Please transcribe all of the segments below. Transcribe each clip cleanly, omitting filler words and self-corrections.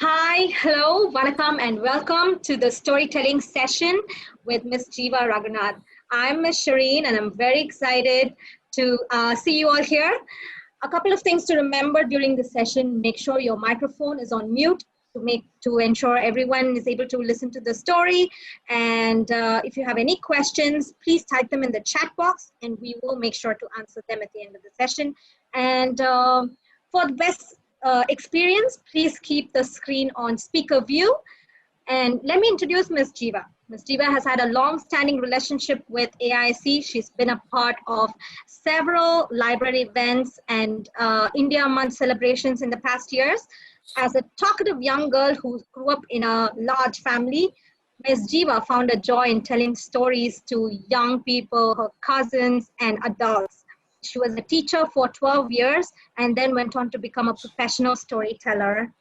Hi, hello, vanakkam, and welcome to the storytelling session with Miss Jeeva Raghunath. I'm Miss Shireen, and I'm very excited to see you all here. A couple of things to remember during the session: make sure your microphone is on mute to ensure everyone is able to listen to the story. And if you have any questions, please type them in the chat box, and we will make sure to answer them at the end of the session. And for the best experience, please keep the screen on speaker view. And let me introduce Ms. Jeeva. Ms. Jeeva has had a long-standing relationship with AIC. She's been a part of several library events and India Month celebrations in the past years. As a talkative young girl who grew up in a large family, Ms. Jeeva found a joy in telling stories to young people, her cousins, and adults. She was a teacher for 12 years and then went on to become a professional storyteller.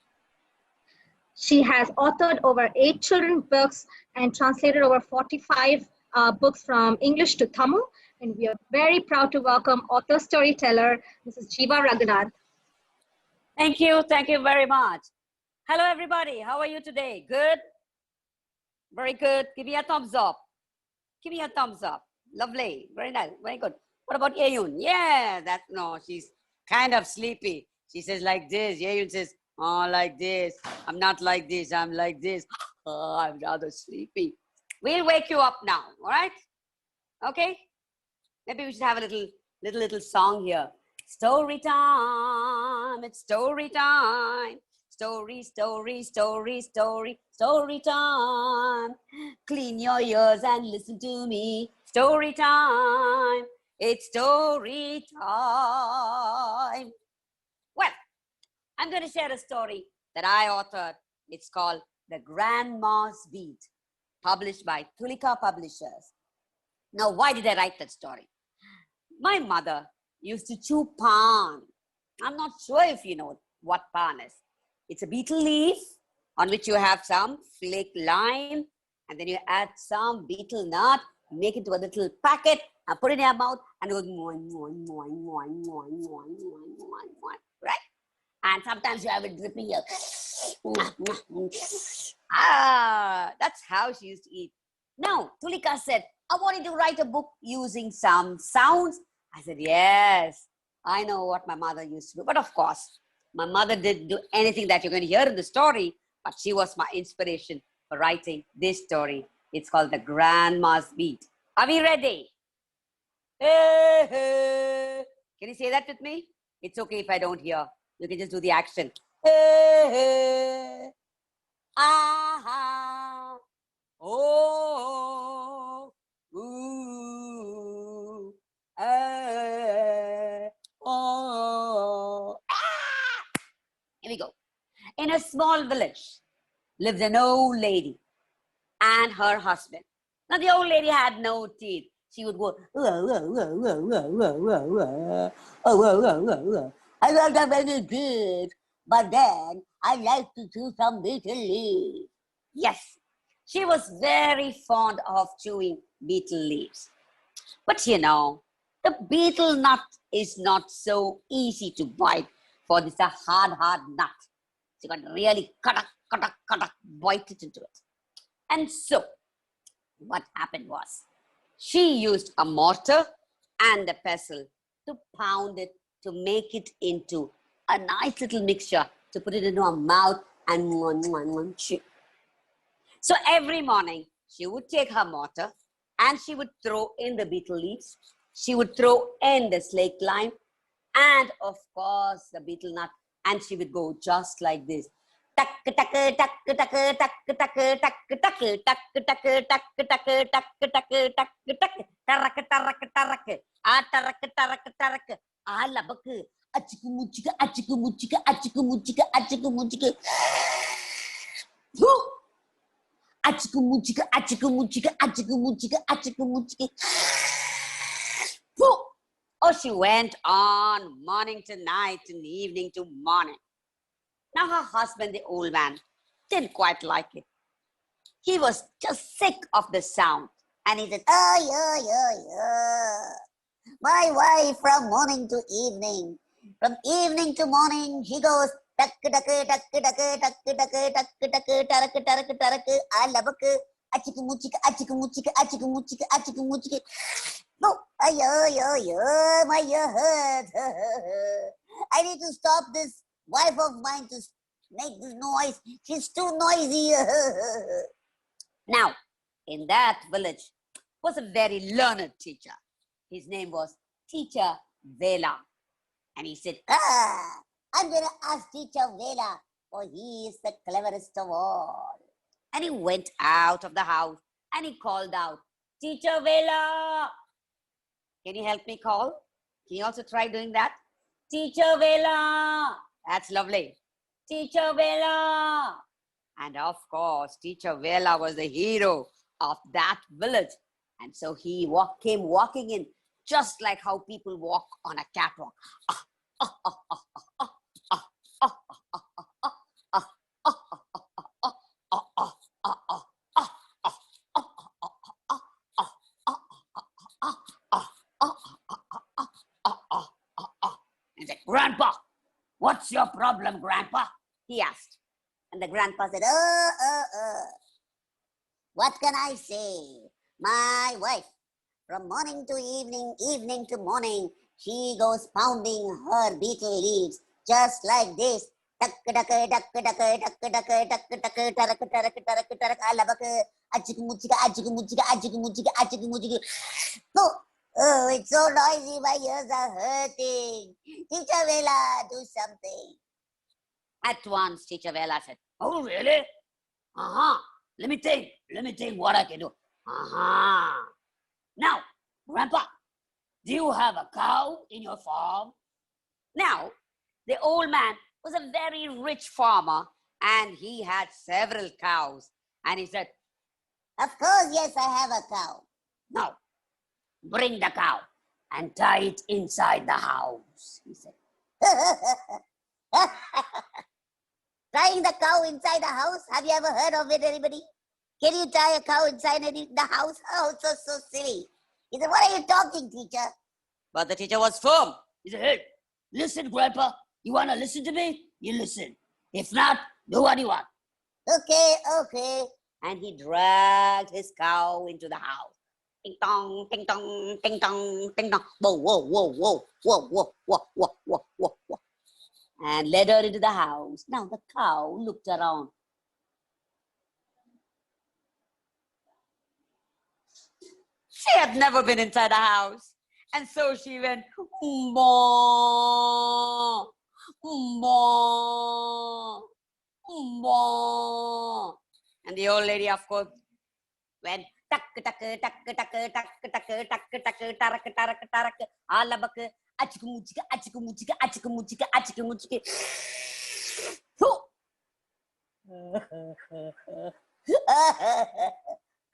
She has authored over 8 children's books and translated over 45 books from English to Tamil. And we are very proud to welcome author storyteller, Mrs. Jeeva Raghunath. Thank you very much. Hello everybody, how are you today? Good? Very good. Give me a thumbs up. Give me a thumbs up. Lovely, very nice, very good. What about Yeyun? Yeah, no, she's kind of sleepy. She says like this. Yeyun says, oh, like this. I'm not like this, I'm like this. Oh, I'm rather sleepy. We'll wake you up now, all right? Okay? Maybe we should have a little song here. Story time, it's story time. Story, story, story, story, story time. Clean your ears and listen to me. Story time, it's story time. Well, I'm going to share a story that I authored. It's called The Grandma's Beat, published by Tulika Publishers. Now, why did I write that story? My mother used to chew pan. I'm not sure if you know what pan is. It's a beetle leaf on which you have some flake lime, and then you add some beetle nut, make it to a little packet, and put it in your mouth, and it goes right? And sometimes you have it dripping here. That's how she used to eat. Now, Tulika said, I wanted to write a book using some sounds. I said, yes, I know what my mother used to do. But of course, my mother didn't do anything that you're going to hear in the story, but she was my inspiration for writing this story. It's called The Grandma's Beat. Are we ready? Hey, hey. Can you say that with me? It's okay if I don't hear. You can just do the action. Hey, hey. Aha. Oh. Ooh. Oh. Ah. Here we go. In a small village lived an old lady and her husband. Now the old lady had no teeth. She would go, I love that very good, but then I like to chew some beetle leaves. Yes, she was very fond of chewing beetle leaves. But you know, the beetle nut is not so easy to bite, for this a hard nut. She got really cut, bite it into it. And so, what happened was, she used a mortar and a pestle to pound it, to make it into a nice little mixture, to put it into her mouth and chew. So every morning, she would take her mortar and she would throw in the beetle leaves. She would throw in the slake lime and, of course, the beetle nut. And she would go just like this. Oh, she went on morning to night and evening to morning. Now her husband, the old man, didn't quite like it. He was just sick of the sound. And he said, my wife from morning to evening. From evening to morning, she goes, Tuck, tuck, tuck, tuck, tuck, tuck, tuck, tuck, tarak, tarak, alabak, achikumuchika, achikumuchika, achikumuchika, achikumuchika. No, ayo, my ear hurts. I need to stop this wife of mine to make this noise. She's too noisy. Now, in that village was a very learned teacher. His name was Teacher Vela. And he said, I'm going to ask Teacher Vela, for he is the cleverest of all. And he went out of the house and he called out, Teacher Vela. Can you help me call? Can you also try doing that? Teacher Vela. That's lovely. Teacher Vela. And of course, Teacher Vela was the hero of that village. And so he came walking in just like how people walk on a catwalk. And said, Grandpa, what's your problem, Grandpa? He asked. And the grandpa said, what can I say? My wife, from morning to evening, evening to morning, she goes pounding her beetle leaves just like this. Oh, it's so noisy, my ears are hurting. Teacher Vela, do something. At once, Teacher Vela said, oh, really? Let me think what I can do. Now, Grandpa, do you have a cow in your farm? Now, the old man was a very rich farmer and he had several cows. And he said, of course, yes, I have a cow. Now, bring the cow and tie it inside the house, he said. Tying the cow inside the house? Have you ever heard of it, anybody? Can you tie a cow inside the house? Oh, so silly. He said, what are you talking, teacher? But the teacher was firm. He said, hey, listen, Grandpa. You want to listen to me? You listen. If not, do what you want. Okay. And he dragged his cow into the house. Ting tong, ting tong, ting tong, ting tong. Whoa. And led her into the house. Now the cow looked around. She had never been inside a house. And so she went, Moo, moo, moo. And the old lady, of course, went, tak, tak, tak, tak, tak, tak, tak, tak, tarak, tarak, tarak, alabak, achikumuchika, achikumuchika, achikumuchika, achikumuchika.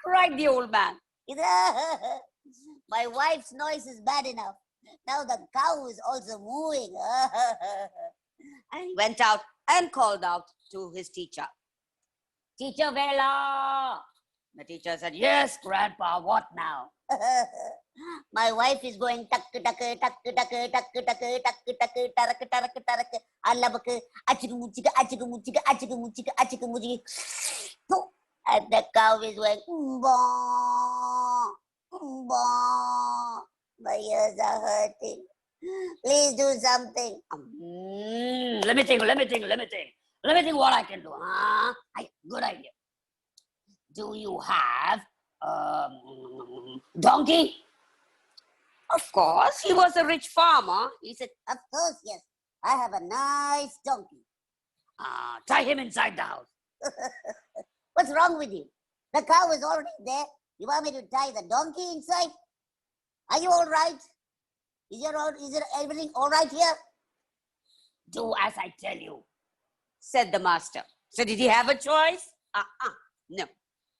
Cried the old man. My wife's noise is bad enough. Now the cow is also mooing. And he went out and called out to his teacher. Teacher Vela. The teacher said, yes, Grandpa, what now? My wife is going tak tak tak tak tak tak tak tak tarak tarak tarak alabak achikumuchika achikumuchika achikumuchika achikumuchika. And the cow is going my ears are hurting. Please do something. Let me think what I can do. Good idea. Do you have donkey? Of course, he was a rich farmer. He said, of course, yes. I have a nice donkey. Tie him inside the house. What's wrong with you? The cow is already there. You want me to tie the donkey inside? Are you all right? Is everything all right here? Do as I tell you, said the master. So did he have a choice? No.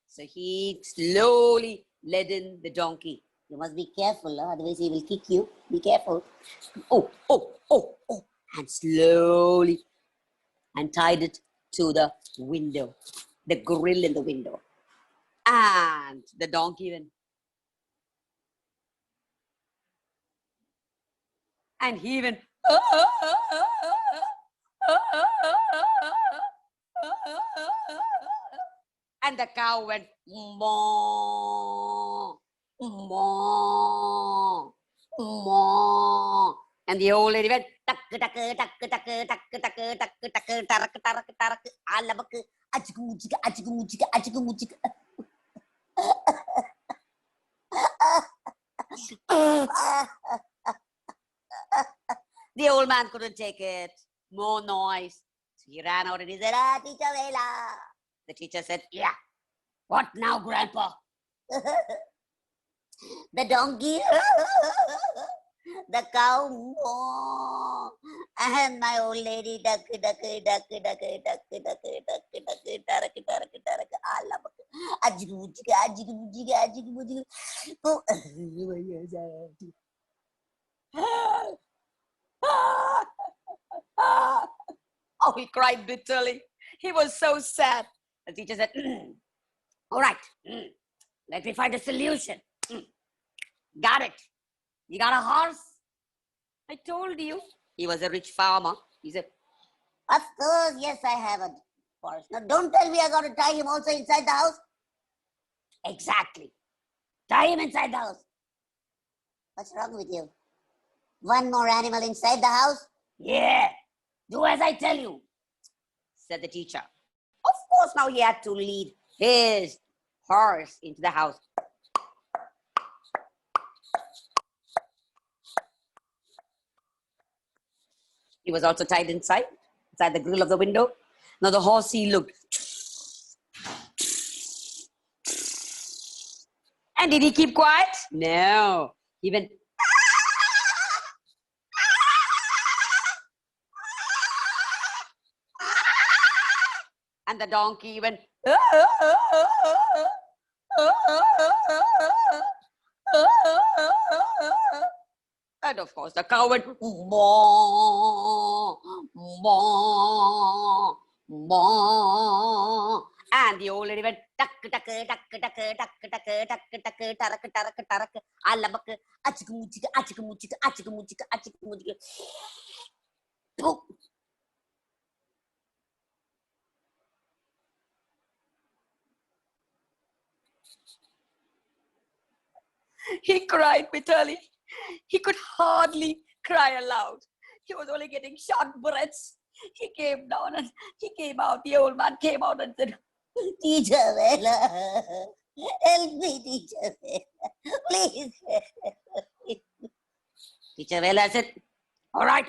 So he slowly led in the donkey. You must be careful, otherwise he will kick you. Be careful. Oh. And slowly and tied it to the window, the grill in the window. And the donkey went. And he went. And the cow went moo, moo, moo. And the old lady went tuck, tuck, tuck, tuck, tuck, tuck, tuck, tuck, tuck, tarak, tarak, tarak, alabak, achikumuchika, achikumuchika, achikumuchika. The old man couldn't take it. More noise. So he ran out and he said, "Ah, Teacher Mela." The teacher said, "Yeah. What now, Grandpa?" The donkey, the cow, moo, and my old lady, duck, duck, duck, duck, duck, duck, duck, duck, tarak, tarak, tarak, alabak, ajigumuchika, ajigumuchika, ajigumuchika. Oh, he cried bitterly. He was so sad. The teacher said, "All right, let me find a solution." Got it. You got a horse? I told you. He was a rich farmer. He said, Of course, yes, I have a horse. Now, don't tell me I got to tie him also inside the house. "Exactly." Tie him inside the house. What's wrong with you? One more animal inside the house? "Yeah, do as I tell you," said the teacher. Of course, now he had to lead his horse into the house. He was also tied inside the grill of the window. Now the horse, he looked. And did he keep quiet? No. He went. And the donkey went. And of course, the cow went. Moo, moo, moo. And the old lady went. Tuck, tuck, tuck, tuck, tuck, tuck, tuck, tuck, tuck, tarak, tarak, tarak, alabak, achikumuchika, achikumuchika, achikumuchika, achikumuchika. He cried bitterly. He could hardly cry aloud. He was only getting short breaths. He came down and he came out. The old man came out and said, Teacher Mela, help me, Teacher Mela, please. Teacher Mela said, all right.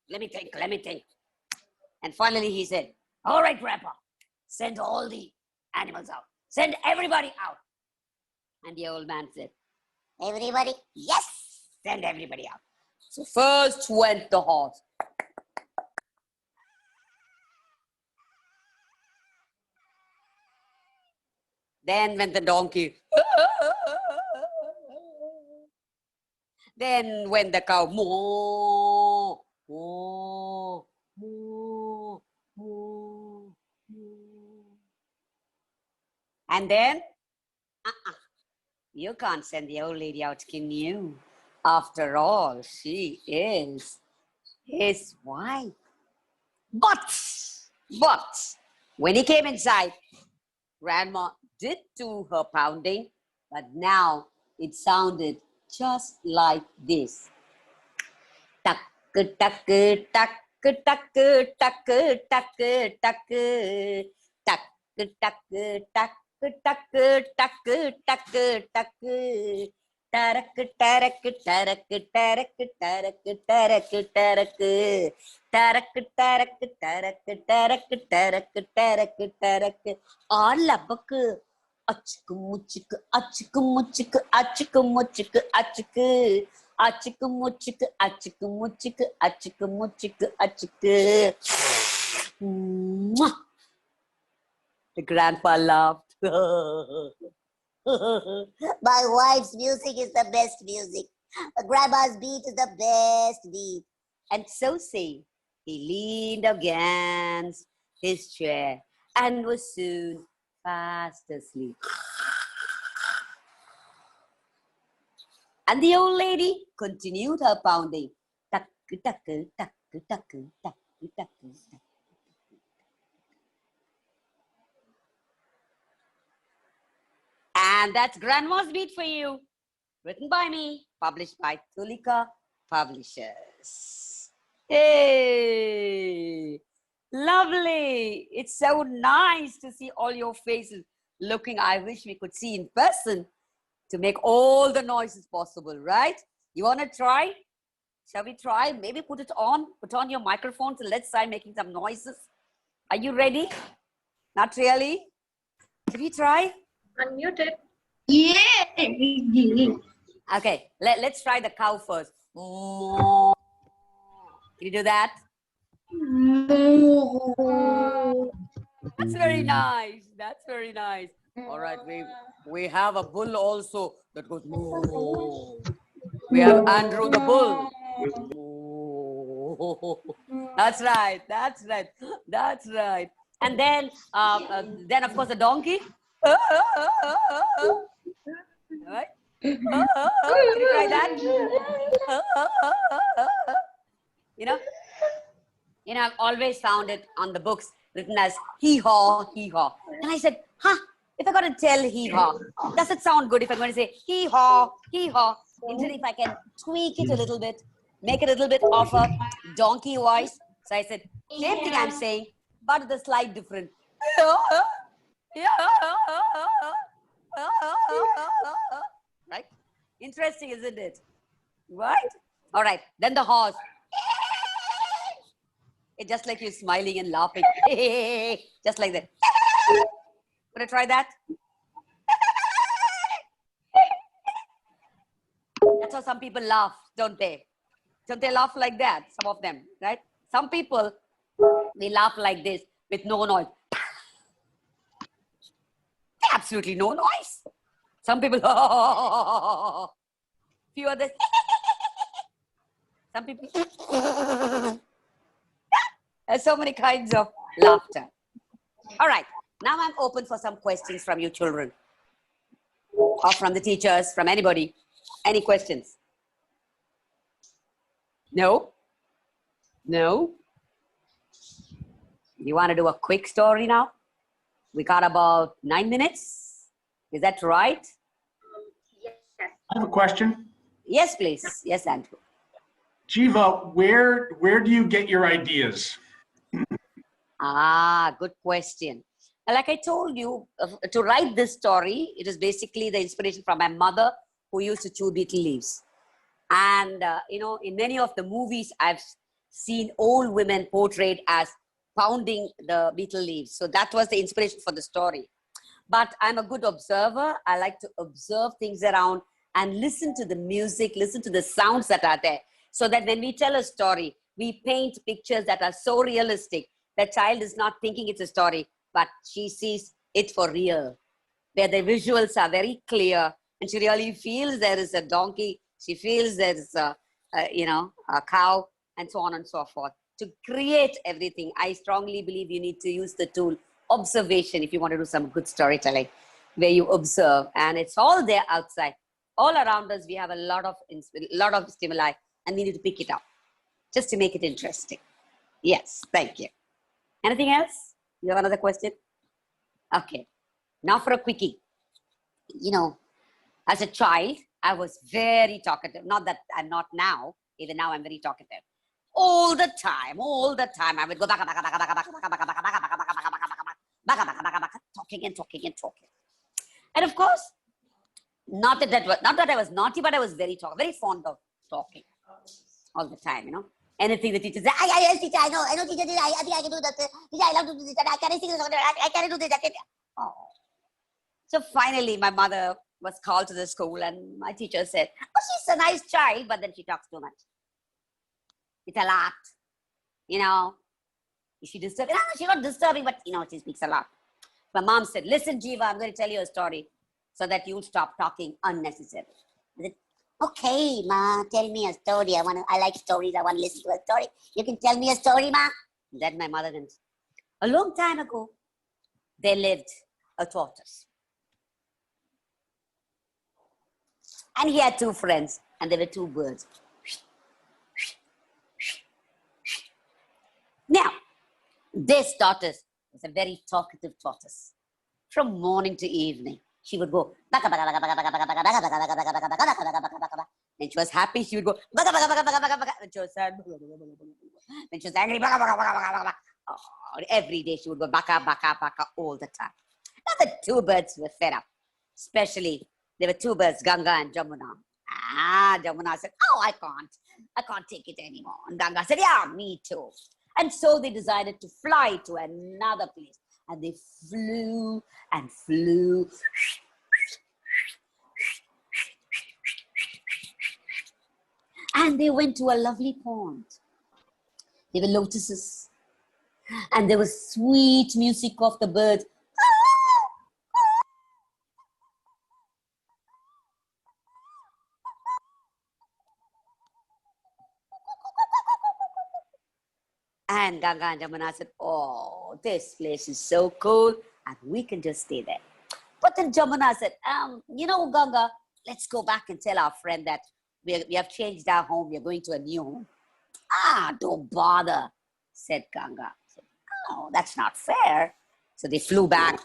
Let me think. And finally he said, all right, Grandpa, send all the animals out. Send everybody out. And the old man said, Everybody? yes, send everybody out. So first went the horse. Then went the donkey. Then went the cow. Moo, moo, moo, moo, moo. And then, you can't send the old lady out, can you? After all, she is his wife. But, when he came inside, Grandma did do her pounding, but now it sounded just like this. Tuck, tuck, tuck, tuck, tuck, tuck, tuck, tuck, tuck, tuck, tuck, tarak, tarak, tarak, tarak, tarak, tarak, tarak, tarak, tarak, tarak, tarak, tarak, tarak, tarak, alabak, achikumuchik, achikumuchik, achikumuchik, achik, achikumuchik, achikumuchik, achikumuchik, achik. The grandpa laughed. My wife's music is the best music. Grandma's beat is the best beat. And so saying, he leaned against his chair and was soon fast asleep. And the old lady continued her pounding. Tuck, tuck, tuck, tuck, tuck, tuck, And that's Grandma's Beat for you. Written by me, published by Tulika Publishers. Hey, lovely. It's so nice to see all your faces looking. I wish we could see in person to make all the noises possible, right? You want to try? Shall we try? Maybe put on your microphones and let's try making some noises. Are you ready? Not really? Should we try? Unmuted. Yeah. Okay, let's try the cow first. Can you do that? That's very nice. That's very nice. All right, we have a bull also that goes moo. We have Andrew the bull. Moo. That's right. That's right. That's right. And then of course the donkey. All right. Can you try that? You know, I've always found it on the books written as hee-haw, hee-haw. And I said, if I got to tell hee-haw, does it sound good if I'm going to say hee-haw, hee-haw? Instead, if I can tweak it a little bit, make it a little bit of a donkey voice. So I said, same thing I'm saying, but with a slight different. Right? Interesting, isn't it? Right? All right. Then the horse. It's just like you're smiling and laughing. Just like that. Want to try that? That's how some people laugh, don't they? Don't they laugh like that? Some of them, right? Some people, they laugh like this with no noise. Absolutely no noise. Some people, few others. Some people, there's so many kinds of laughter. All right, now I'm open for some questions from you children or from the teachers, from anybody. Any questions? No? No? You want to do a quick story now? We got about 9 minutes. Is that right? Yes. I have a question. Yes, please. Yes, Andrew. Jeeva, where do you get your ideas? Good question. Like I told you, to write this story, it is basically the inspiration from my mother who used to chew betel leaves. And, in many of the movies, I've seen old women portrayed as pounding the betel leaves. So that was the inspiration for the story. But I'm a good observer. I like to observe things around and listen to the music, listen to the sounds that are there. So that when we tell a story, we paint pictures that are so realistic. The child is not thinking it's a story, but she sees it for real. Where the visuals are very clear and she really feels there is a donkey. She feels there is a cow and so on and so forth. To create everything, I strongly believe you need to use the tool observation if you want to do some good storytelling, where you observe and it's all there outside. All around us, we have a lot of stimuli and we need to pick it up just to make it interesting. Yes, thank you. Anything else? You have another question? Okay. Now for a quickie. As a child, I was very talkative. Not that I'm not now. Even now, I'm very talkative. All the time, I would go talking and talking and talking. And of course, not that I was naughty, but I was very fond of talking all the time. Anything the teacher said, yes, teacher, I know, teacher, I think I can do that. Teacher, I love to do this. I can sing this. I can do this. Oh. So finally, my mother was called to the school and my teacher said, she's a nice child, but then she talks too much. It's a lot. Is she disturbing? No, she's not disturbing, but, she speaks a lot. My mom said, listen, Jeeva, I'm going to tell you a story so that you'll stop talking unnecessarily. I said, okay, Ma, tell me a story. I like stories. I want to listen to a story. You can tell me a story, Ma. Then my mother went, a long time ago, there lived a tortoise. And he had two friends, and there were two birds. Nya, This tortoise was a very talkative tortoise. From morning to evening, she would go, baka, baka, baka, baka, baka, baka, baka, baka, baka, baka, baka, baka, baka, baka, baka, baka, baka. When she was happy, she would go, baka, baka, baka, baka, baka, baka. When she was sad, when she was angry, baka, baka, baka, baka, baka, baka. Oh, every day she would go, baka, baka, baka, all the time. Now the two birds were fed up. Especially, there were two birds, Ganga and Jamuna. Jamuna said, oh, I can't take it anymore. And Ganga said, yeah, me too. And so they decided to fly to another place. And they flew and flew. And they went to a lovely pond. There were lotuses. And there was sweet music of the birds. And Ganga and Jamuna said, oh, this place is so cool, and we can just stay there. But then Jamuna said, you know, Ganga, let's go back and tell our friend that we have changed our home. We are going to a new home. Don't bother, said Ganga. Said, oh, that's not fair. So they flew back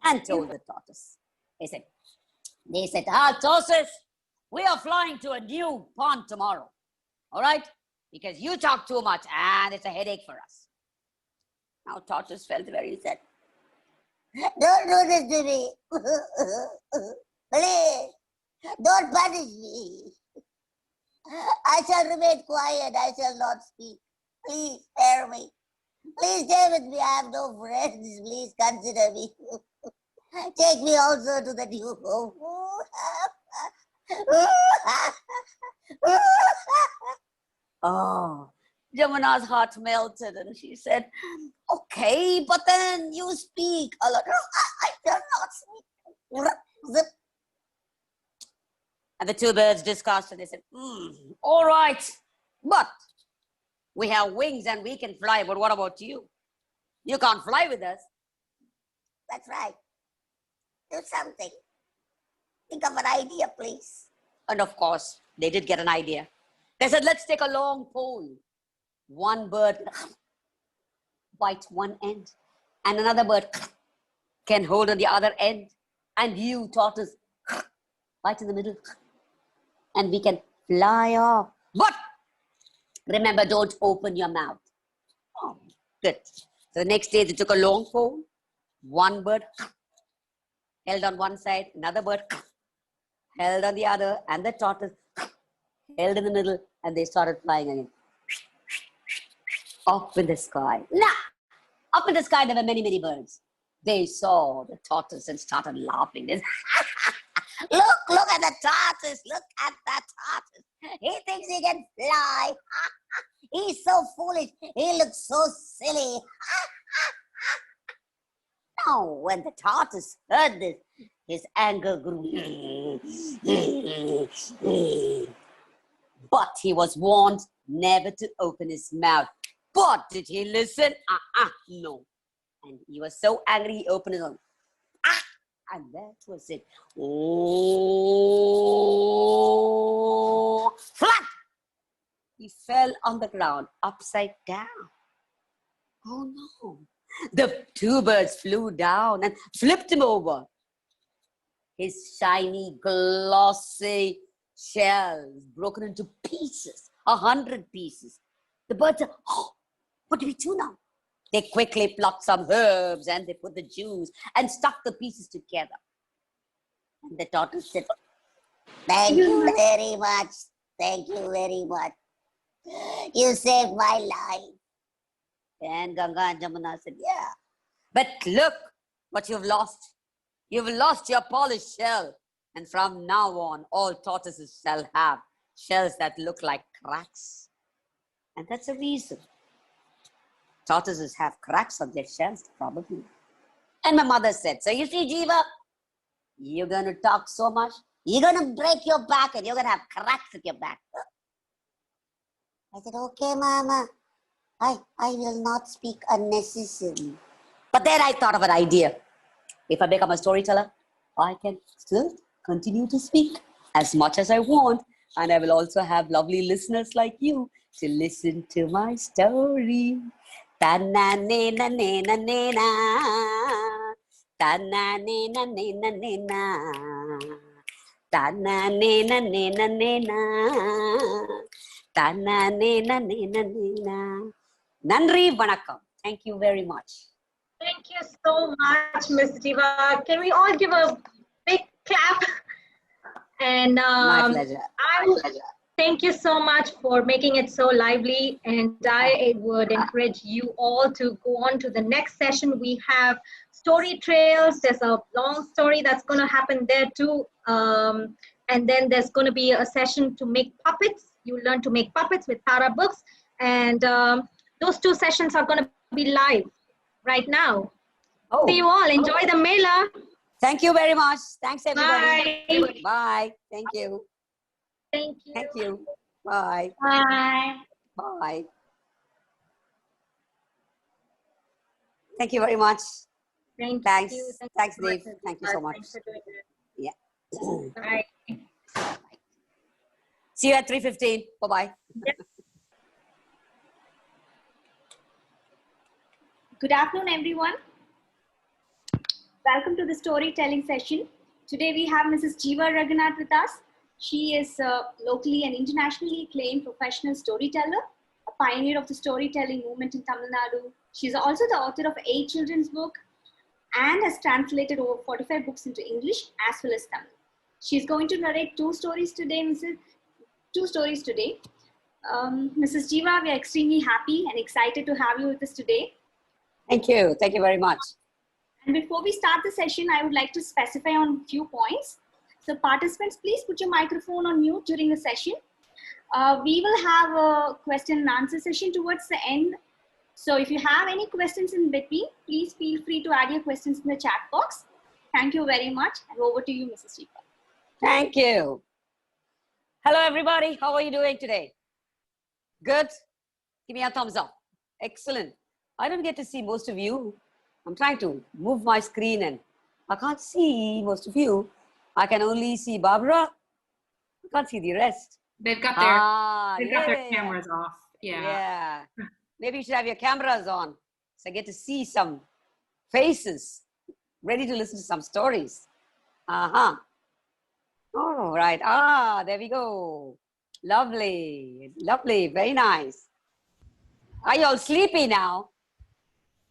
and told the tortoise. They said, tortoise, we are flying to a new pond tomorrow. All right? Because you talk too much and it's a headache for us. Now tortoise felt very sad. Don't do this to me. Please, don't punish me. I shall remain quiet. I shall not speak. Please spare me. Please stay with me. I have no friends. Please consider me. Take me also to the new home. Oh, Jamuna's heart melted and she said, okay, but then you speak a lot. I shall not speak. And the two birds discussed and they said, all right, but we have wings and we can fly, but what about you? You can't fly with us. That's right. Do something. Think of an idea, please. And of course, they did get an idea. They said, let's take a long pole. One bird bite one end, and another bird can hold on the other end, and you, tortoise, bite in the middle, and we can fly off. But remember, don't open your mouth. Oh, good. So the next day, they took a long pole. One bird held on one side, another bird held on the other, and the tortoise held in the middle, and they started flying again. Up in the sky. Up in the sky, there were many, many birds. They saw the tortoise and started laughing. Look at the tortoise. Look at the tortoise. He thinks he can fly. He's so foolish. He looks so silly. Now, when the tortoise heard this, his anger grew. But he was warned never to open his mouth. But did he listen? No. And he was so angry, he opened his mouth. And that was it. Oh, flat! He fell on the ground, upside down. Oh no. The two birds flew down and flipped him over. His shiny, glossy shells broken into pieces, 100 pieces. The birds said, oh, what do we do now? They quickly plucked some herbs and they put the juice and stuck the pieces together. And the tortoise said, thank you very much. Thank you very much. You saved my life. And Ganga and Jamuna said, yeah. But look what you've lost. You've lost your polished shell. And from now on, all tortoises shall have shells that look like cracks. And that's the reason. Tortoises have cracks on their shells, probably. And my mother said, so you see, Jeeva, you're going to talk so much, you're going to break your back and you're going to have cracks at your back. I said, okay, Mama. I will not speak unnecessarily. But then I thought of an idea. If I become a storyteller, I can still continue to speak as much as I want. And I will also have lovely listeners like you to listen to my story. Ta-na-na-na-na-na-na. Ta-na-na-na-na-na-na. Ta-na-na-na-na-na-na. Ta-na-na-na-na-na-na. Nandri Vanakkam. Thank you very much. Thank you so much, Miss Jeeva. Can we all give a big clap? And My pleasure. thank you so much for making it so lively. And I would encourage you all to go on to the next session. We have story trails. There's a long story that's going to happen there too. And then there's going to be a session to make puppets. You learn to make puppets with Tara Books. And those two sessions are going to be live right now. Oh. See you all. Enjoy the Mela. Thank you very much. Thanks, everybody. Bye. Bye. Thank you. Thank you. Thank you. Bye. Bye. Bye. Thank you very much. Thanks. Thanks, Dave. Thank you so much. Thanks for doing it. Yeah. Bye. See you at 3:15. Bye-bye. Good afternoon, everyone. Welcome to the storytelling session. Today we have Mrs. Jeeva Raghunath with us. She is locally and internationally acclaimed professional storyteller, a pioneer of the storytelling movement in Tamil Nadu. She is also the author of 8 children's books and has translated over 45 books into English as well as Tamil. She is going to narrate 2 stories today, Mrs. Jeeva, we are extremely happy and excited to have you with us today. Thank you. Thank you very much. And before we start the session, I would like to specify on a few points. So participants, please put your microphone on mute during the session. We will have a question and answer session towards the end. So if you have any questions in between, please feel free to add your questions in the chat box. Thank you very much. And over to you, Mrs. Jeeva. Thank you. Hello, everybody. How are you doing today? Good? Give me a thumbs up. Excellent. I don't get to see most of you. I'm trying to move my screen and I can't see most of you. I can only see Barbara. I can't see the rest. They've got their cameras off. Yeah. Maybe you should have your cameras on so I get to see some faces ready to listen to some stories. All right. There we go. Lovely. Lovely. Very nice. Are you all sleepy now?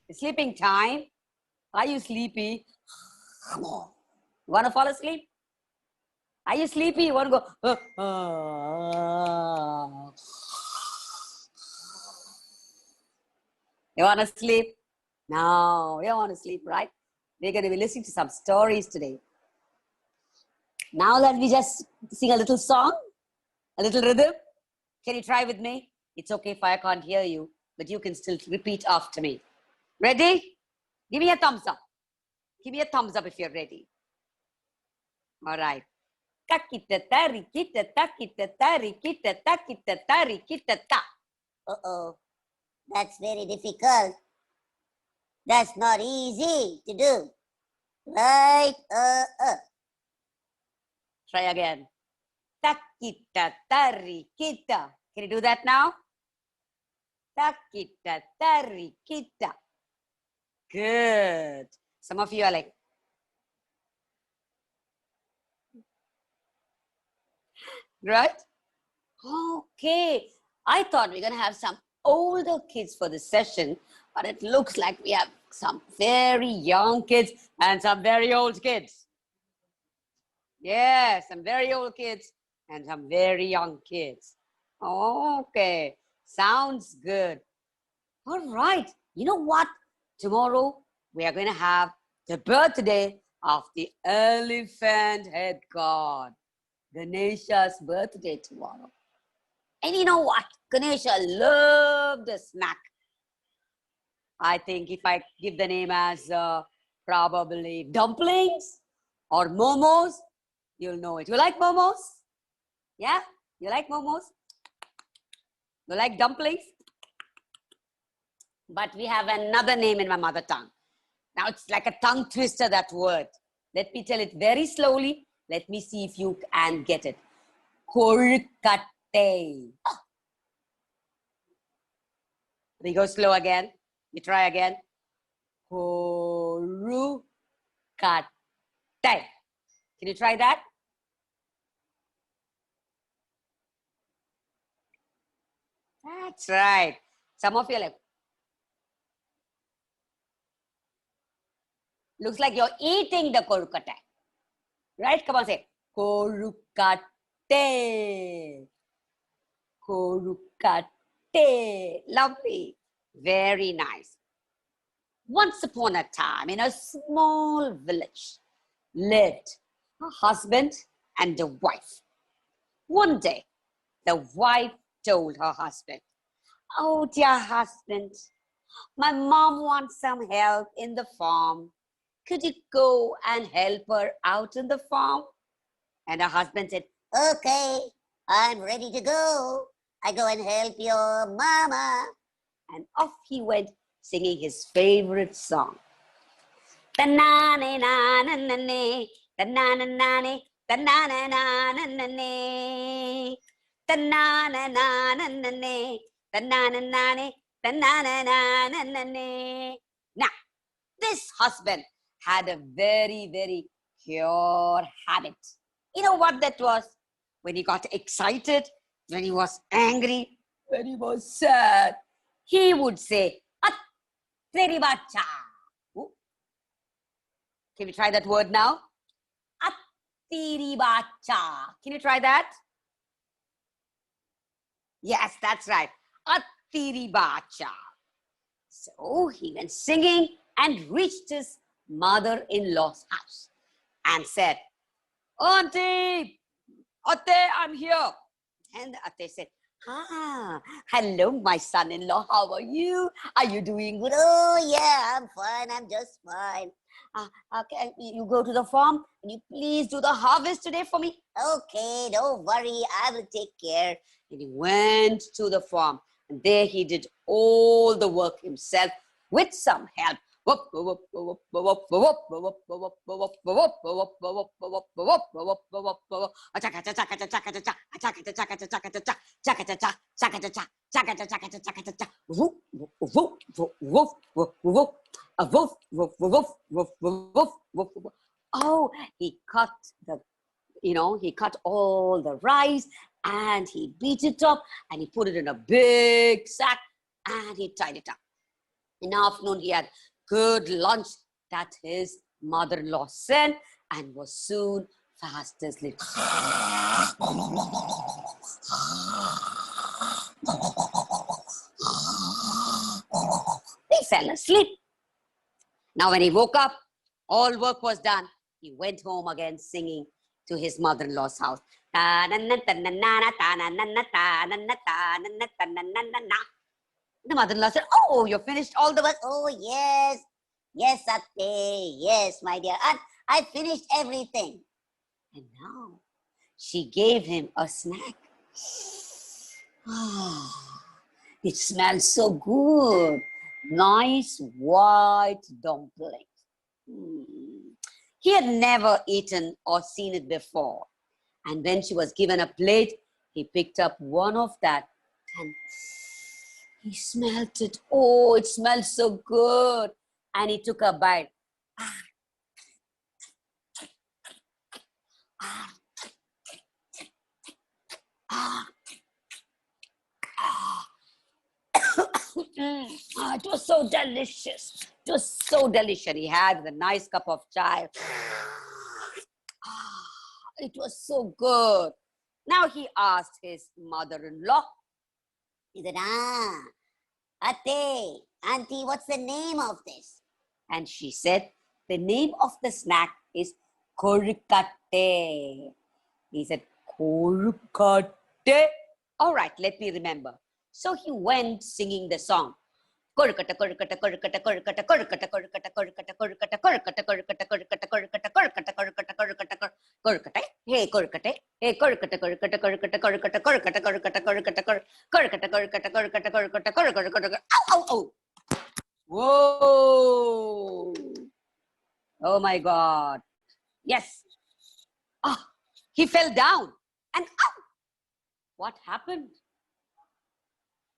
It's sleeping time. Are you sleepy? Want to fall asleep? Are you sleepy? You want to go? You want to sleep? No, you don't want to sleep, right? We're going to be listening to some stories today. Now let me just sing a little song, a little rhythm. Can you try with me? It's okay if I can't hear you, but you can still repeat after me. Ready? Give me a thumbs up. Give me a thumbs up if you're ready. All right. Uh-oh. That's very difficult. That's not easy to do. Right? Try again. Takita tarikita. Can you do that now? Takita tarikita. Good. Some of you are like, right? Okay. I thought we are going to have some older kids for this session, but it looks like we have some very young kids and some very old kids. Yeah, some very old kids and some very young kids. Okay. Sounds good. All right. You know what? Tomorrow we are going to have the birthday of the elephant head god. Ganesha's birthday tomorrow. And you know what? Ganesha loved a snack. I think if I give the name as probably dumplings or momos, you'll know it. You like momos? Yeah? You like momos? You like dumplings? But we have another name in my mother tongue. Now it's like a tongue twister, that word. Let me tell it very slowly. Let me see if you can get it. Kolkatte. We go slow again. You try again. Korukate. Can you try that? That's right. Some of you are like, looks like you're eating the korukate. Right? Come on, say korukate. Korukate. Lovely. Very nice. Once upon a time, in a small village, lived a husband and a wife. One day, the wife told her husband, "Oh, dear husband, my mom wants some help in the farm. Could you go and help her out in the farm?" And her husband said, Okay, I'm ready to go. I go and help your mama. and off he went singing his favorite song. Ta-na-na-na-na-na-na, ta-na-na-na-na, ta-na-na-na-na-na-na, ta-na-na-na-na-na-na, ta-na-na-na-na, ta-na-na-na-na-na-na. Now, this husband had a very, very pure habit. You know what that was? When he got excited, when he was angry, when he was sad, he would say, "At teri bacha." Can we try that word now? At teri bacha. Can you try that? Yes, that's right. At teri bacha. So he went singing and reached his mother-in-law's house and said, "Auntie, Ate, I'm here." And the Ate said, hello, my son-in-law. How are you? Are you doing good? Oh, yeah, I'm fine. I'm just fine. Okay, you go to the farm and you please do the harvest today for me. Okay, don't worry. I will take care. And he went to the farm and there he did all the work himself with some help. Oh, he cut the, he cut all the rice and he beat it up and he put it in a big sack and he tied it up. In the afternoon, he had good lunch that his mother-in-law sent and was soon fast asleep. He fell asleep. Now, when he woke up, all work was done. He went home again singing to his mother-in-law's house. The mother-in-law said, "Oh, you finished all the work?" Oh, yes. Yes, Ate. Yes, my dear. And I finished everything. And now she gave him a snack. It smells so good. Nice white dumpling. He had never eaten or seen it before. And when she was given a plate, he picked up one of that and he smelt it. Oh, it smells so good. And he took a bite. It was so delicious. It was so delicious. He had a nice cup of chai. It was so good. Now he asked his mother-in-law. He said, Ate, Auntie, what's the name of this? And she said, the name of the snack is korukate. He said, korukate. All right, let me remember. So he went singing the song. Korukata, korukata, korukata, korukata, korukata, korukata, korukata, korukata, korukata, korukata, korukata, korukata, korukata, korukata, korukata, korukata, hey korukate, hey korukata, korukata, korukata, korukata, korukata, korukata, korukata, korukata, korukata, korukata, korukata, korukata, korukata, ow, ow, ow. Whoa. Oh my God. Yes. Ah, he fell down and ow. What happened?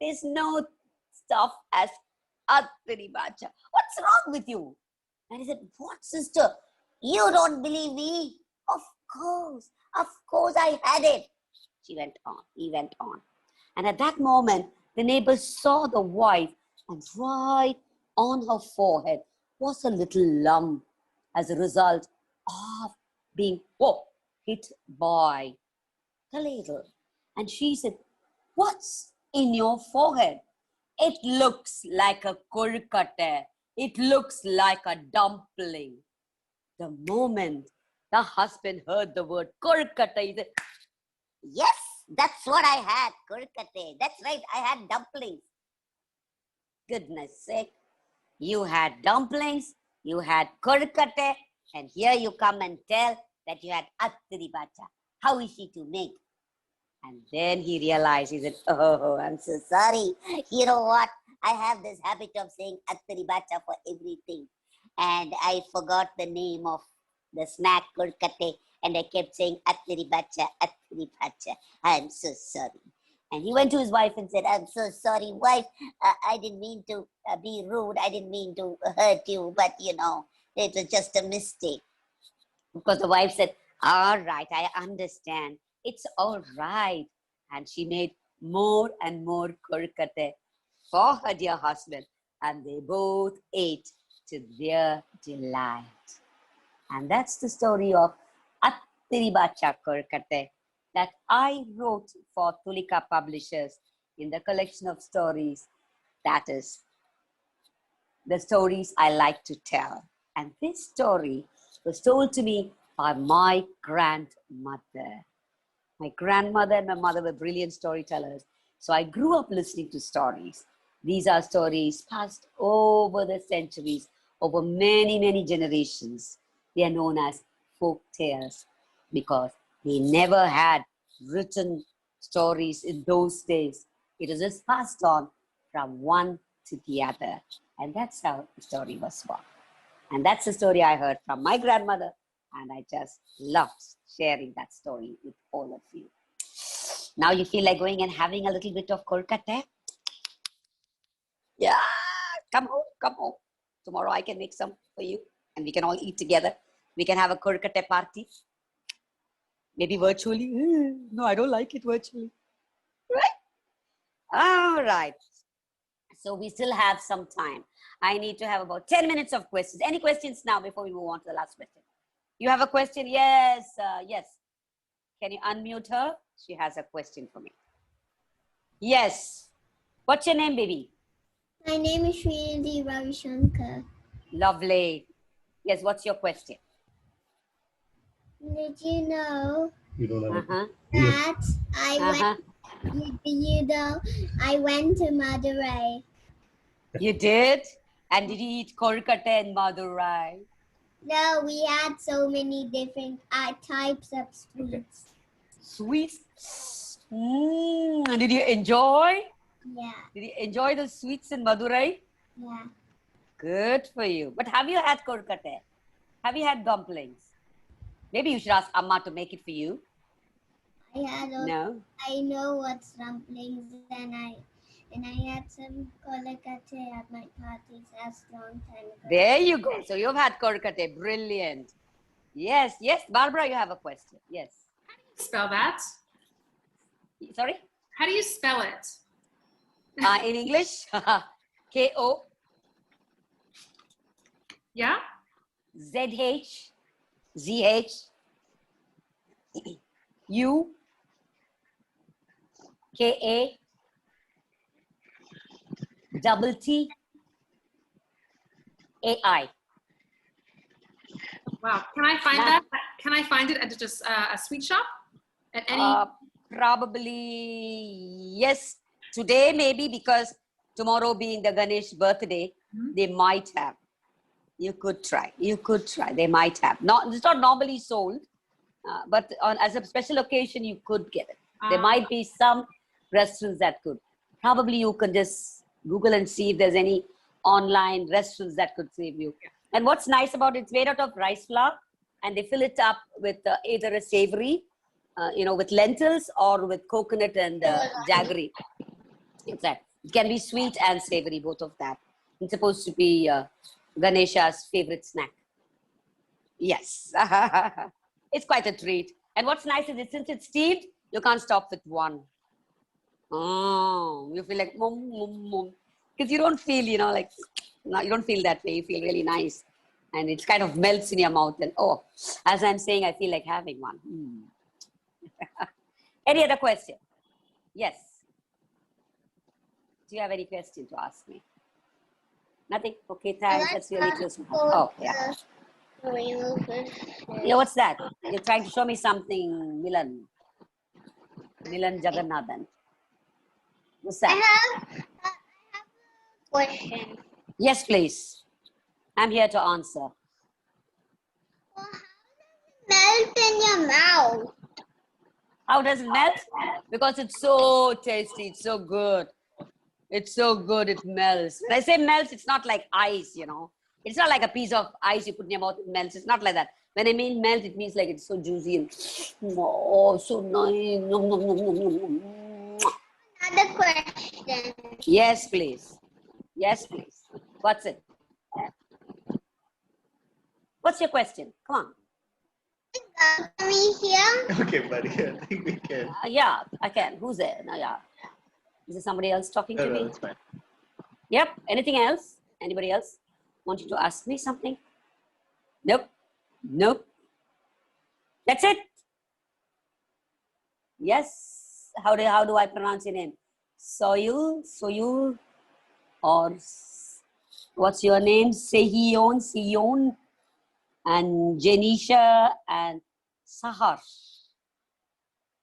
There's no stuff as Attiri Bacha. What's wrong with you? And he said, what, sister? You don't believe me? Of course I had it. She went on. He went on. And at that moment, the neighbor saw the wife, and right on her forehead was a little lump as a result of being hit by the ladle. And she said, what's in your forehead? It looks like a kurkate. It looks like a dumpling. The moment the husband heard the word kurkate, he said, Yes, that's what I had, kurkate. That's right, I had dumplings. goodness sake, you had dumplings, you had kurkate, and here you come and tell that you had attiri bacha. How is she to make? And then he realized, he said, oh, I'm so Sorry, you know what? I have this habit of saying attiri bacha for everything. And I forgot the name of the snack kurkate, and I kept saying attiri bacha, attiri bacha. I'm so sorry. And he went to his wife and said, I'm so sorry, wife. I didn't mean to be rude. I didn't mean to hurt you, but you know, it was just a mistake. Of course, the wife said, all right, I understand. It's all right. And she made more and more kurkate for her dear husband. And they both ate to their delight. And that's the story of Attiri Bacha Kurkate that I wrote for Tulika Publishers in the collection of stories. That is the stories I like to tell. And this story was told to me by my grandmother. My grandmother and my mother were brilliant storytellers. So I grew up listening to stories. These are stories passed over the centuries, over many, many generations. They are known as folk tales because they never had written stories in those days. It was just passed on from one to the other. And that's how the story was born. And that's the story I heard from my grandmother. And I just loved sharing that story with all of you. Now you feel like going and having a little bit of Kolkata? Yeah, come home. Tomorrow I can make some for you and we can all eat together. We can have a Kolkata party. Maybe virtually. No, I don't like it virtually. Right? All right. So we still have some time. I need to have about 10 minutes of questions. Any questions now before we move on to the last question? You have a question? Yes, yes. Can you unmute her? She has a question for me. Yes. What's your name, baby? My name is Srinidhi Ravishankar. Lovely. Yes, what's your question? Did you know You don't have that I went to Madurai? You did? And did you eat Kolkata in Madurai? No, we had so many different types of sweets. Sweets? Did you enjoy? Yeah, Did you enjoy the sweets in Madurai? yeah. Good for you. But have you had Kolkata? Have you had dumplings? Maybe you should ask Amma to make it for you. No? I know what's dumplings, and I had some kolakate at my parties as long time ago. There you go. So you've had Kolkata. Brilliant. Yes, yes. Barbara, you have a question. Yes. Spell that. Sorry? How do you spell it? In English, K-O. Yeah? Z-H. Z-H. U. K-A. Double T. A-I. Wow. Can I find that? Can I find it at just a sweet shop? At any? Probably, yes. Today, maybe, because tomorrow being the Ganesh birthday, they might have. You could try. You could try. They might have. It's not normally sold, but as a special occasion, you could get it. There might be some restaurants that could. Probably you can just Google and see if there's any online restaurants that could save you. And what's nice about it, it's made out of rice flour, and they fill it up with either a savory, with lentils or with coconut and jaggery. It's that. It can be sweet and savory, both of that. It's supposed to be Ganesha's favorite snack. Yes. It's quite a treat. And what's nice is that since it's steamed, you can't stop with one. Oh, you feel like mom, mom, mom. Because you don't feel, you know, like, no, you don't feel that way. You feel really nice. And it kind of melts in your mouth. And oh, as I'm saying, I feel like having one. Any other question? Yes. Do you have any question to ask me? Nothing? Okay, thanks. That's really close. Oh, yeah. Yeah, what's that? You're trying to show me something, Milan. Milan Jagannathan. What's that? I have a question. Yes, please. I'm here to answer. Well, how does it melt in your mouth? How does it melt? Because it's so tasty. It's so good. It's so good. It melts. When I say melts, it's not like ice, you know. It's not like a piece of ice you put in your mouth, it melts. It's not like that. When I mean melt, it means like it's so juicy and oh, so nice. Another question. Yes, please. Yes, please. What's it? What's your question? Come on. Can we hear? Okay, buddy. I think we can. Yeah, I can. Who's there? No, yeah. Is there somebody else talking to me? That's fine. Yep. Anything else? Anybody else want you to ask me something? Nope. Nope. That's it. Yes. How do I pronounce your name? Soyul, or what's your name? Sehion, and Janisha and Sahar.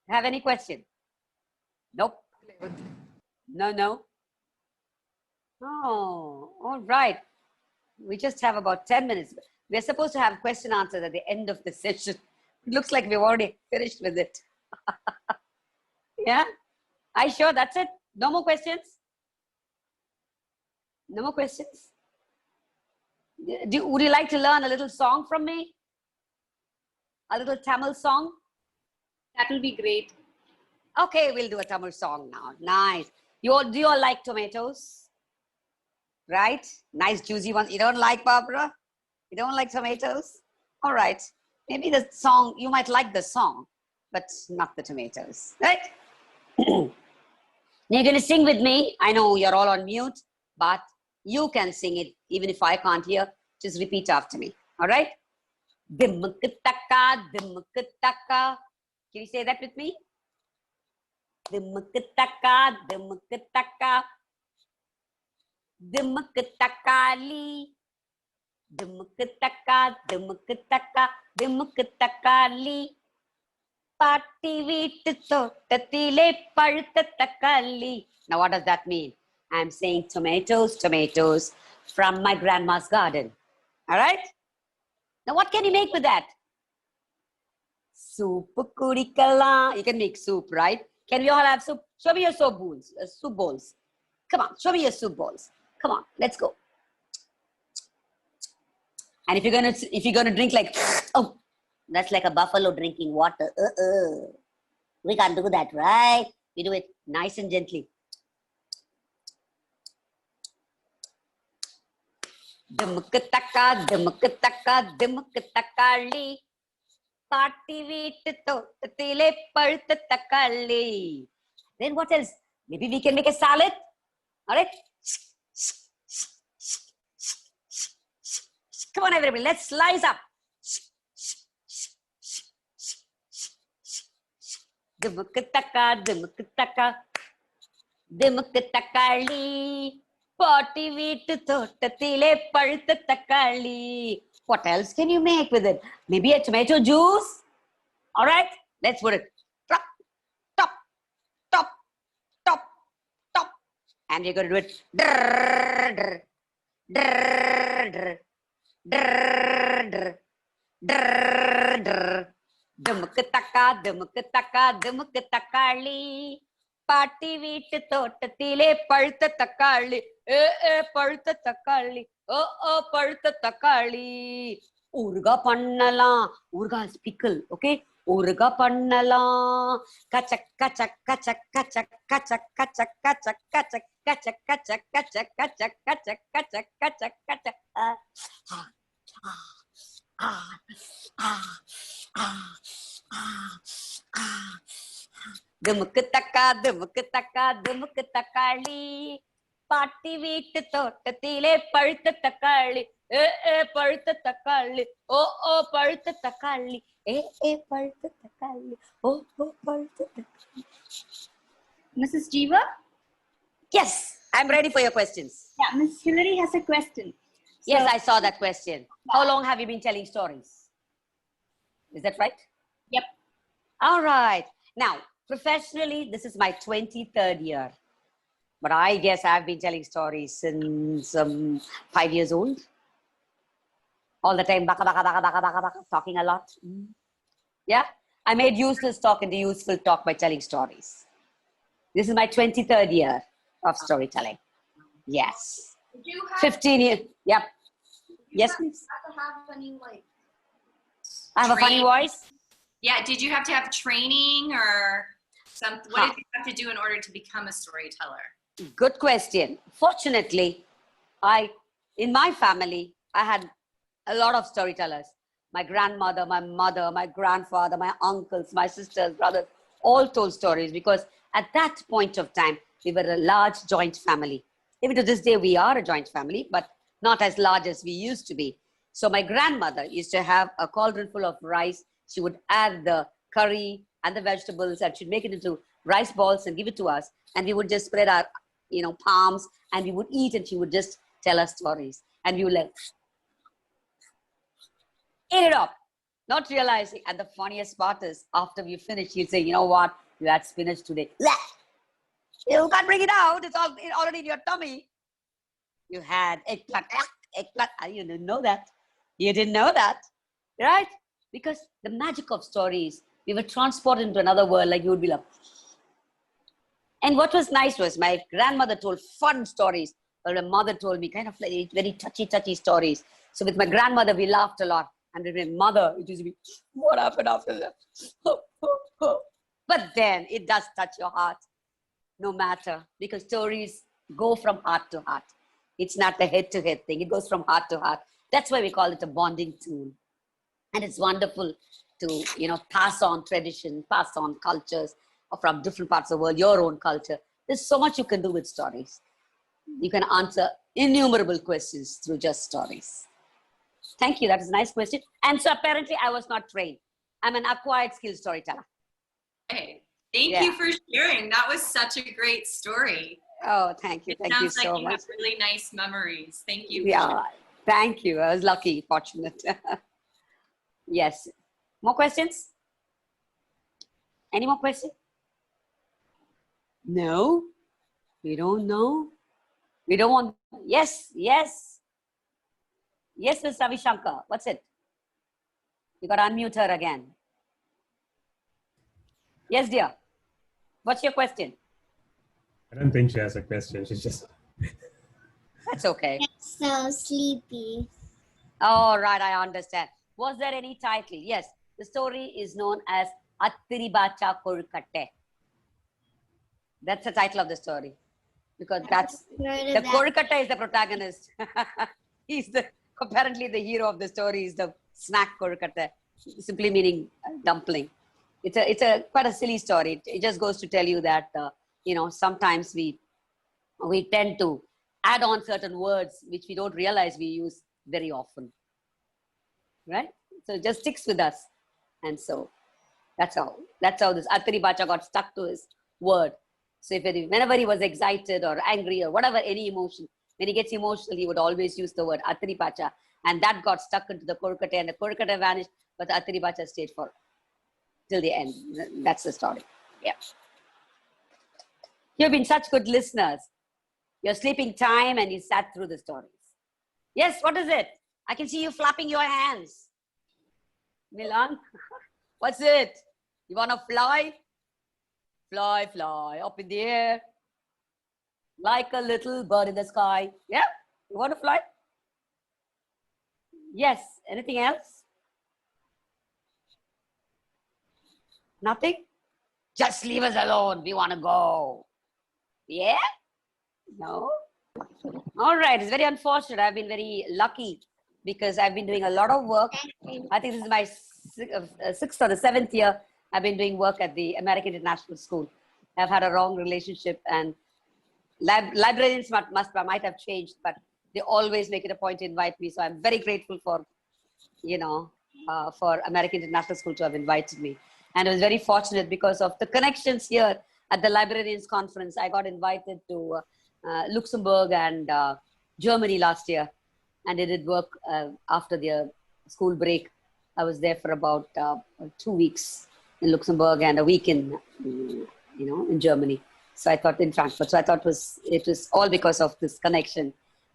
Have any question? Nope. No. Oh, all right. We just have about 10 minutes. We're supposed to have question answers at the end of the session. It looks like we've already finished with it. Yeah? Are you sure that's it? No more questions? No more questions? Would you like to learn a little song from me? A little Tamil song? That will be great. Okay, we'll do a Tamil song now. Nice. Do you all like tomatoes? Right? Nice juicy one. You don't like, Barbara? You don't like tomatoes? All right. Maybe the song, you might like the song, but not the tomatoes. Right? You're going to sing with me. I know you're all on mute, but you can sing it even if I can't hear. Just repeat after me. All right? Dimmukkuttakka, dimmukkuttakka. Can you say that with me? Dimmukkuttakka, dimmukkuttakka. Dimmukkuttakali. Dimmukkuttakka, dimmukkuttakka, dimmukkuttakali. Paatti veettu thottathile palutha takkali. Now what does that mean? I'm saying tomatoes from my grandma's garden. All right? Now what can you make with that? Soup kudikala. You can make soup, right? Can we all have soup? Show me your soup bowls. Come on, show me your soup bowls. Come on, let's go. And if you're gonna drink like, oh, that's like a buffalo drinking water. We can't do that, right? We do it nice and gently. Dimmukkuttakka, dimmukkuttakka, dimmukkuttakali. Paatti veettu thottathile palutha takkali. Then what else? Maybe we can make a salad. All right? Come on, everybody. Let's slice up. Dimmukkuttakka, dimmukkuttakka, dimmukkuttakali. Paatti veettu thottathile palutha takkali. What else can you make with it? Maybe a tomato juice? All right? Let's put it. Top. And you're going to do it. Dimmukkuttakka, dimmukkuttakka, dimmukkuttakali. Paatti veettu thottathile palutha takkali. Palutha takkali. Palutha takkali. Urga pannalam. Urga is pickle, okay? Urga pannalam. Kachak, kachak, kachak, kachak, kachak, kachak, kachak, kachak. kacha, kacha, kacha, kacha, kacha, kacha, kacha, kacha. Dumuk taka, dumuk taka, dumuk takali. പാട്ടി വീട്ട് തോട്ടത്തിലെ പഴുത്ത തക്കാളി പഴുത്ത തക്കാളി ഓ പഴുത്ത തക്കാളി പഴുത്ത തക്കാളി ഓ പഴുത്ത തക്കാളി. Mrs. Jeeva? Yes, I'm ready for your questions. Yeah, Miss Hillary has a question. Yes, I saw that question. How long have you been telling stories? Is that right? Yep. All right. Now, professionally, this is my 23rd year. But I guess I've been telling stories since 5 years old. All the time, baka, baka, baka, baka, baka, baka, talking a lot. Yeah, I made useless talk into useful talk by telling stories. This is my 23rd year of storytelling. Yes. Did you have, 15 years. Yep. Yes, please. have to have any like? I have a funny voice. Yeah. Did you have to have training or some? What did you have to do in order to become a storyteller? Good question. Fortunately, in my family, I had a lot of storytellers. My grandmother, my mother, my grandfather, my uncles, my sisters, brothers, all told stories because at that point of time, we were a large joint family. Even to this day, we are a joint family, but not as large as we used to be. So my grandmother used to have a cauldron full of rice. She would add the curry and the vegetables and she'd make it into rice balls and give it to us. And we would just spread our palms and we would eat and she would just tell us stories and we would like eat it up, not realizing. And the funniest part is after we finish, she'll say, you know what, you had spinach today. You can't bring it out, it's already in your tummy. You had eggplant. You didn't know that. You didn't know that, right? Because the magic of stories, we were transported into another world. Like you would be like, and what was nice was my grandmother told fun stories, while my mother told me kind of like very touchy stories. So with my grandmother, we laughed a lot. And with my mother, it used to be, what happened after that? But then it does touch your heart, no matter, because stories go from heart to heart. It's not a head-to-head thing. It goes from heart to heart. That's why we call it a bonding tool. And it's wonderful to, pass on tradition, pass on cultures from different parts of the world, your own culture. There's so much you can do with stories. You can answer innumerable questions through just stories. Thank you. That is a nice question. And so apparently I was not trained. I'm an acquired skill storyteller. Hey, thank you for sharing. That was such a great story. Oh, thank you. Thank you so much. It sounds like you have really nice memories. Thank you. Yeah, thank you. I was lucky, fortunate. Yes. More questions? Any more questions? No? We don't know? We don't want... Yes. Yes, Ms. Ravi Shankar. What's it? You got to unmute her again. Yes, dear. What's your question? I don't think she has a question. She's just... That's okay. So sleepy. Oh, right. I understand. Was there any title? Yes. The story is known as Attiri Bacha Korukatte. That's the title of the story. Because that's... The Korukatte is the protagonist. He's apparently the hero of the story is the snack Korukatte. Simply meaning dumpling. It's a quite a silly story. It just goes to tell you that, sometimes we tend to add on certain words which we don't realize we use very often, right? So it just sticks with us. And so that's how this Attiri Bacha got stuck to his word. So whenever he was excited or angry or whatever, any emotion, when he gets emotional, he would always use the word Attiri Bacha. And that got stuck into the Korukatte and the Korukatte vanished, but the Attiri Bacha stayed for till the end. That's the story. Yeah. You've been such good listeners. Your sleeping time and you sat through the stories. Yes, what is it? I can see you flapping your hands. Milan, what's it? You want to fly? Fly up in the air. Like a little bird in the sky. Yeah, you want to fly? Yes, anything else? Nothing? Just leave us alone. We want to go. Yeah? No? All right. It's very unfortunate. I've been very lucky because I've been doing a lot of work. I think this is my sixth or the seventh year I've been doing work at the American International School. I've had a wrong relationship, and librarians might have changed, but they always make it a point to invite me. So I'm very grateful for, for American International School to have invited me. And I was very fortunate because of the connections here at the Librarians Conference. I got invited to Luxembourg and Germany last year, and I did work after the school break. I was there for about 2 weeks in Luxembourg and a week in, in Germany. So I thought in Frankfurt. So I thought it was all because of this connection,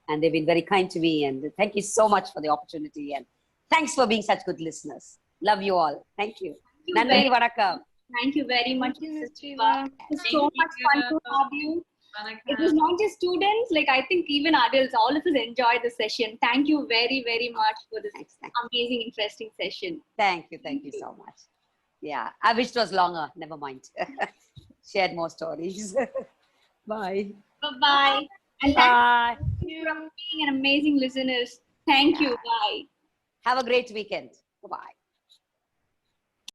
and they've been very kind to me. And thank you so much for the opportunity, and thanks for being such good listeners. Love you all. Thank you. Nandri Vanakkam. Thank you very much, Mrs. Jeeva. It was Thank so much fun you. to have you. Vanakkam. It was not just students, like I think even adults, all of us enjoyed the session. Thank you very, very much for this Thanks. amazing, interesting session. Thank you so much. Yeah, I wish it was longer. Never mind. Shared more stories. Bye. Bye-bye. And Bye. thank you for being an amazing listeners. Thank you. Bye. Have a great weekend. Bye-bye.